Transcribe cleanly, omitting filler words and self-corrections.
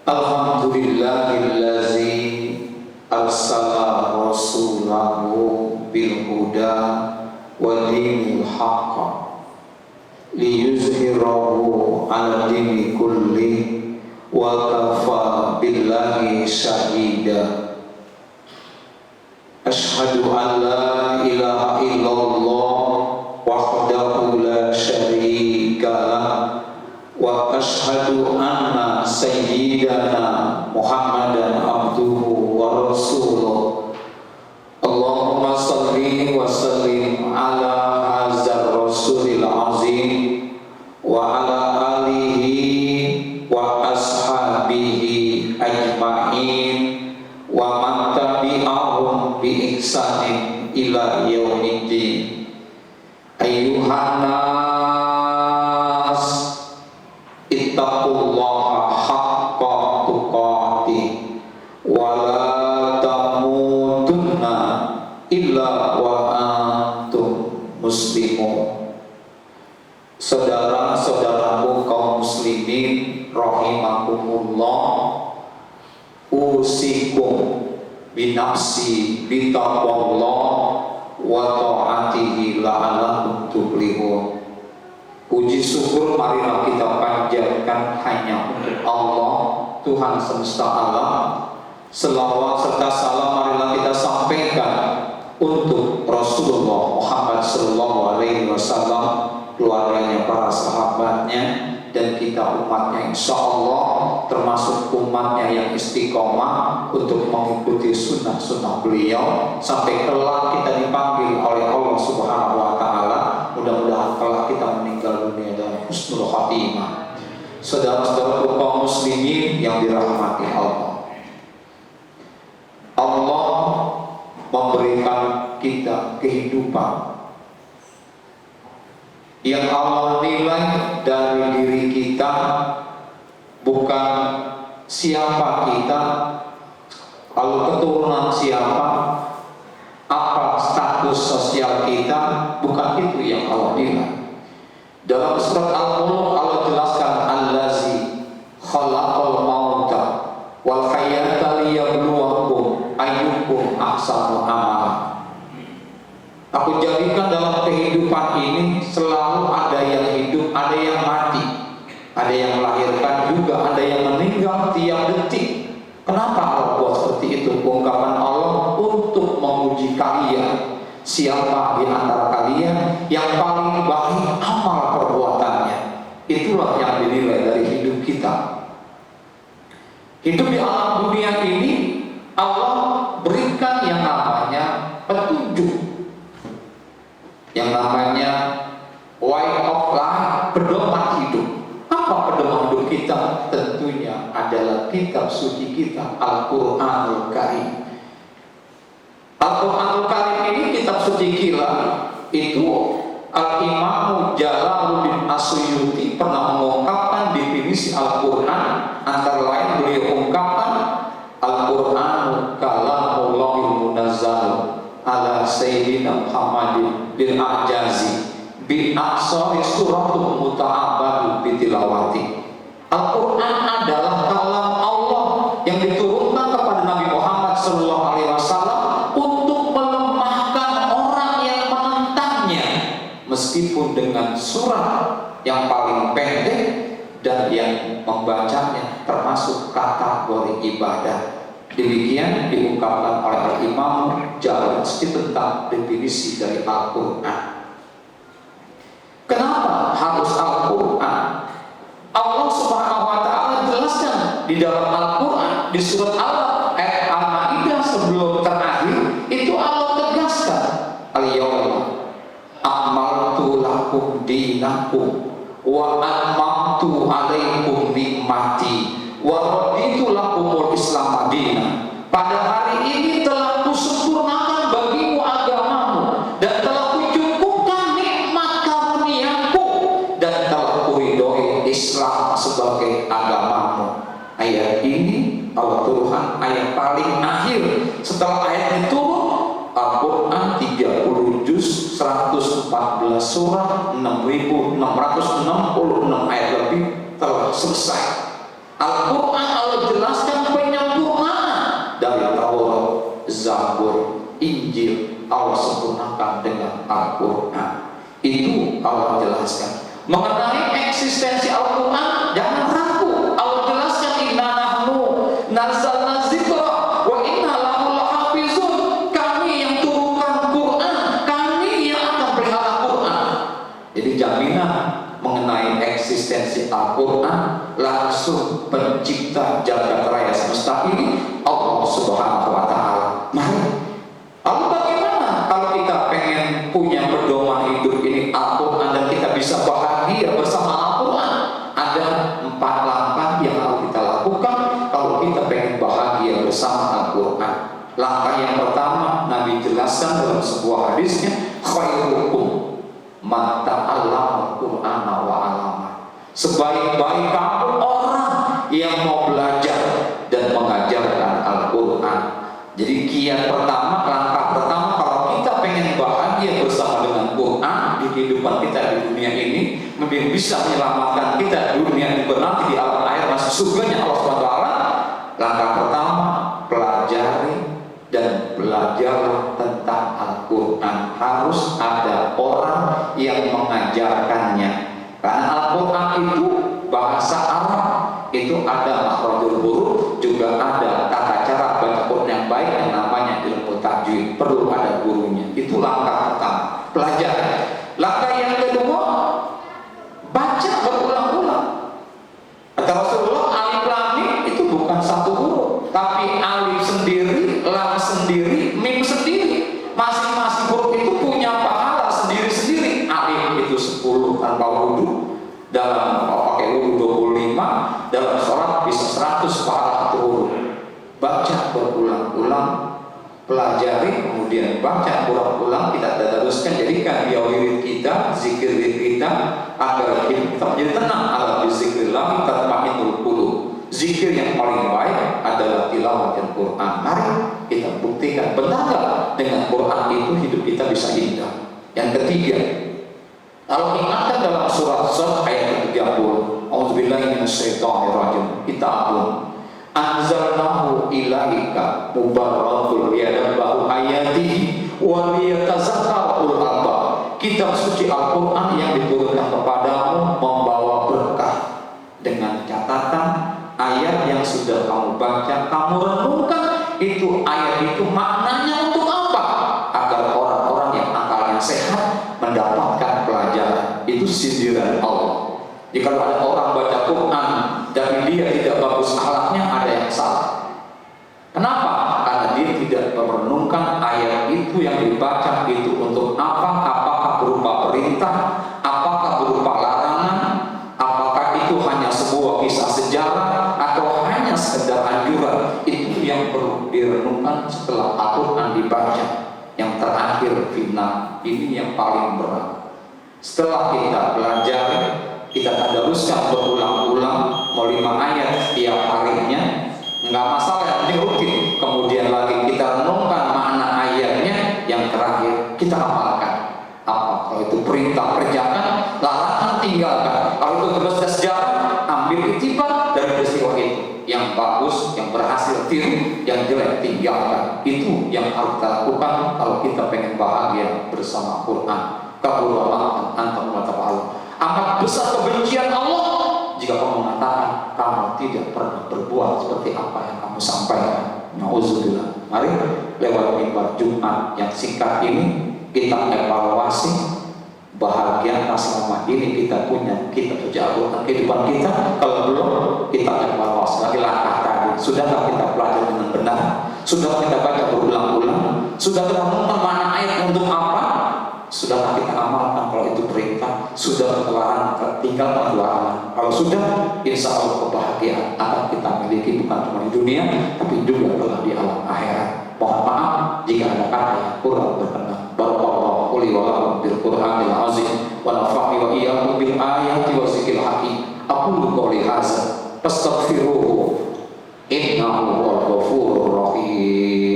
Alhamdulillahillazi arsala rasulahu bil huda wa dinil haqq liyuzhirahu ala dini kulli wa kafa billahi syahida. Ashhadu an la ilaha illallah wahdahu la syarika lah wa ashhadu anna sayyidana Muhammadan abduhu wa rasuluh. Allahumma salli wa sallim ala hazar rasulil azim wa ala alihi wa ashabihi ajma'in wa man tabi'ahum bi ihsanin ila yaumiddin. Ayyuhan nas ittaqullaha haqqa tuqatih wa la tamutunna illa wa antum muslimun. Saudara-saudaraku kaum muslimin rahimakumullah, usikum binafsi bitaqwallah wa ta'atihi la'alakum tuflihun. Puji syukur marilah kita panjatkan hanya untuk Allah, Tuhan semesta alam. Selawat serta salam marilah kita sampaikan untuk Rasulullah Muhammad SAW, keluarganya, para sahabatnya, dan kita umatnya, insya Allah termasuk umatnya yang istiqomah untuk mengikuti sunnah-sunnah beliau sampai kelak kita dipanggil oleh Allah Subhanahu wa Ta'ala. Mudah-mudahan kelak kita meninggal dunia dalam husnul khatimah. Saudara-saudara kaum muslimin yang dirahmati Allah, Allah memberikan kita kehidupan yang Allah nilai dari diri kita bukan siapa kita, lalu keturunan siapa, apa status sosial kita, bukan itu yang Allah nilai. Dalam surat Al-Mulk Allah jelaskan allazi khalaqal mauta wal hayata liyabluwakum ayyukum ahsanu amala. Aku jadikan dalam kehidupan ini selalu ada yang hidup, ada yang mati, ada yang melahirkan juga, ada yang meninggal tiap detik. Kenapa Allah buat seperti itu? Ungkapan Allah untuk menguji kalian, siapa di antara kalian yang paling baik amal perbuatannya. Itulah yang dinilai dari hidup kita. Hidup di alam dunia ini Allah berikan yang namanya petunjuk, yang namanya way of life, pedoman hidup. Apa pedoman hidup kita? Tentunya adalah kitab suci kita, Al-Quranul Karim. Al-Quranul Karim ini kitab suci kita. Itu Al-Imam Jalaluddin As-Suyuti pernah mengungkapkan definisi Al-Quran. Antara lain beliau ungkapkan Al-Quran kalamullahil munazzal ala sayyidina Muhammadin bil a'jazi bi aqsari suratul muta'abbadu bitilawati. Al-Quran adalah kalam Allah yang diturunkan kepada Nabi Muhammad SAW untuk melemahkan orang yang menentangnya, meskipun dengan surat yang paling pendek dan yang membacanya termasuk kategori ibadah. Demikian diungkapkan oleh Al-Imam Jalaluddin tentang definisi dari Al-Quran. Kenapa harus Al-Quran? Allah Subhanahu wa Ta'ala jelaskan di dalam Al-Quran, di surat Al-Ma'idah sebelum terakhir, itu Allah tegaskan, al-yawma akmaltu lakum dinakum wa atmamtu alaikum nikmati wa raditu lakumul Islam madinah. Pada hari ini telah kusempurnakan bagimu agamamu dan telah kucukupkan nikmat karuniaku dan telah kuridhoi Islam sebagai agamamu. Ayat ini Allah Tuhan ayat paling akhir setelah ayat itu turun. Al-Quran 30 juz, 114 surah, 6.666 ayat lebih telah selesai. Al-Quran Allah jelaskan Allah jelaskan. Mengenai eksistensi Al-Quran, jangan ragu. Allah jelaskan, inna nahnu nazzalna dzikra wa inna lahu lahafizun. Kami yang turunkan Quran, kami yang akan pelihara Quran. Jadi jaminan mengenai eksistensi Al-Quran langsung pencipta jagat raya semesta ini, Allah Subhanahu wa Ta'ala. Mari, lalu bagaimana kalau kita pengen punya pedoman hidup ini Al-Quran dan kita bisa bahagia bersama Al-Quran? Ada 4 langkah yang harus kita lakukan kalau kita pengen bahagia bersama Al-Quran. Langkah yang pertama Nabi jelaskan dalam sebuah hadisnya, khairukum man ta'allama al-Qur'ana wa 'allama. Sebaik-baik kamu orang yang mau belajar dan mengajarkan Al-Quran. Jadi kiat pertama, langkah pertama kalau kita pengen bahagia bersama dengan Quran di kehidupan kita di dunia ini, bisa menyelamatkan kita di dunia ini nanti di alam akhir masuk surganya Allah SWT. Langkah pertama, pelajari dan belajarlah tentang Al-Quran. Harus ada orang yang mengajarkannya, karena Al-Quran itu bahasa Arab, itu ada makhrajul huruf, juga ada tata cara baca Quran yang baik yang namanya ilmu tajwid, perlu ada gurunya. Itu langkah pertama, pelajari. Langkah yang kedua, baca berulang-ulang. Kata Rasulullah, alif lam mim itu bukan satu huruf, tapi alif sendiri, lam sendiri, mim sendiri. Masing-masing huruf itu punya pahala sendiri-sendiri. Alif itu 10 tanpa wudu, dalam pakai wudu 25, dalam sholat bisa 100 pahala satu huruf. Baca berulang-ulang, pelajari, kemudian baca ulang-ulang, kita tadaruskan, jadikan dia wirid kita, zikir kita, agar kita menjadi tenang. Ala bizikrillah tatma'innul qulub. Zikir yang paling baik adalah tilawatil Quran. Mari kita buktikan benar gak dengan Quran itu hidup kita bisa indah. Yang ketiga, kalau ingatkan dalam surat Sad ayat ke-30, A'udzubillahi minasyaitonirrajim, kita ampun, anzalnahu ilaika mubarakul liyadabbaru ayatihi wa liyatazakkaru ulul albab. Kitab suci Al-Quran yang diturunkan kepadamu membawa berkah, dengan catatan ayat yang sudah kamu baca, kamu renungkan itu ayat itu maknanya untuk apa? Agar orang-orang yang akalnya sehat mendapatkan pelajaran. Itu sindiran Allah. Jadi kalau ada orang baca Quran dan dia tidak bagus akhlaknya, ada yang salah. Kenapa? Karena dia tidak merenungkan ayat itu yang dibaca itu untuk apa? Apakah berupa perintah? Apakah berupa larangan? Apakah itu hanya sebuah kisah sejarah? Atau hanya sekedar anjuran? Itu yang perlu direnungkan setelah Al-Quran dibaca. Yang terakhir, final, ini yang paling berat. Setelah kita belajar, kita tadaruskan berulang-ulang, mau 5 ayat setiap harinya, nggak masalah, yang penting rutin. Kemudian lagi kita renungkan makna ayatnya. Yang terakhir, kita amalkan. Apa? Kalau itu perintah, kerjakan. Larangan, tinggalkan. Kalau itu tugas sejarah, ambil iktibar dari peristiwa itu. Yang bagus, yang berhasil, tiru. Yang jelek, tinggalkan. Itu yang harus kita lakukan kalau kita pengen bahagia bersama Quran. Kabulullah antum wa ta'ala. Amat besar kebencian Allah jika kamu mengatakan kamu tidak pernah berbuat seperti apa yang kamu sampaikan. Nauzubillah. Mari lewat mimbar Jumat yang singkat ini kita evaluasi bahagia selama ini kita punya, kita terjatuh kehidupan kita. Kalau belum, kita evaluasi lagi langkah tadi. Sudahkah kita belajar dengan benar? Sudah kita baca berulang-ulang? Sudah kita renungkan mana ayat untuk apa? Sudah kita amalkan kalau itu perintah? Sudah terlarang, tinggalkan larangan. Kalau sudah, insya Allah kebahagiaan akan kita miliki bukan cuma di dunia, tapi juga telah di alam akhirat. Mohon maaf jika ada kata yang kurang berkenan. Barakallahu li wa lakum bil Qur'anil azim wa nafa'ni wa iyyakum bil ayati wa zikril hakim. Aqulu qouli hadza astaghfiruhu innahu huwal ghafurur rahim.